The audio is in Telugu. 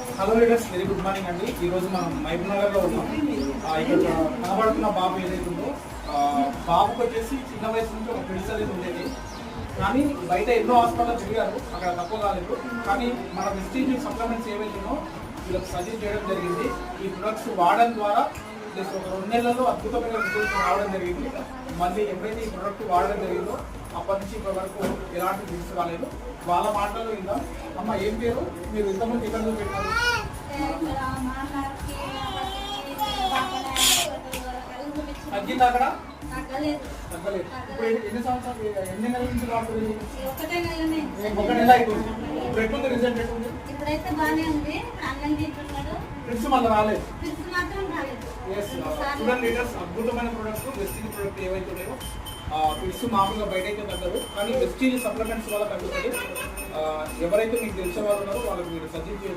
Hello leaders, very good morning అండి. ఈరోజు మనం మహబూబ్ నగర్లో ఉన్నాం. ఇక్కడ కనబడుతున్న బాబు ఏదైతుందో బాబుకి వచ్చేసి చిన్న వయసు నుంచి ఒక పిడిస్ అనేది ఉండేది. కానీ బయట ఎన్నో హాస్పిటల్ తిరిగారు, అక్కడ తక్కువ కాలేదు. కానీ మన వెస్టీజ్ సప్లిమెంట్స్ ఏవైతున్నాయో వీళ్ళకి సజెస్ట్ చేయడం జరిగింది. ఈ ప్రొడక్ట్స్ వాడడం ద్వారా ప్లస్ ఒక 2 నెలల్లో అద్భుతమైన రిజల్ట్స్ రావడం జరిగింది. మళ్ళీ ఎప్పుడైతే ఈ ప్రొడక్ట్ వాడడం జరిగిందో అప్పటి నుంచి ఇప్పటి వరకు ఎలాంటి రిజల్ట్స్ రాలేదు. వాళ్ళ మాటల్లో విందాం. అమ్మ, ఏం పేరు? మీరు ఇంతకుముందు ఇక్కడ నుంచి పెట్టారు? తగ్గింది అక్కడ? తగ్గలేదు. ఇప్పుడు ఎన్ని సంవత్సరాలు, ఎన్ని నెలల నుంచి వాడుతుంది? 1 నెల అయిపోయింది. ఇప్పుడు ఎట్లుంది రిజల్ట్? ఎట్లుంది? ఇప్పుడైతే బాగానే ఉంది. అన్నం తింటున్నాడు. ట్రిప్స్ మళ్ళీ రాలేదు. రాలేదు. చూడండి లీడర్స్, అద్భుతమైన ప్రొడక్ట్స్ వెస్టీజ్ ప్రొడక్ట్ ఏవైతే ఉన్నాయో ట్రిప్స్ మామూలుగా బయట అయితే తగ్గదు, కానీ వెస్టీజ్ సప్లిమెంట్స్ వల్ల తగ్గుతుంది. ఎవరైతే మీకు తెలిసే వాళ్ళు ఉన్నారో వాళ్ళకి మీరు సజెస్ట్ చేయొచ్చు.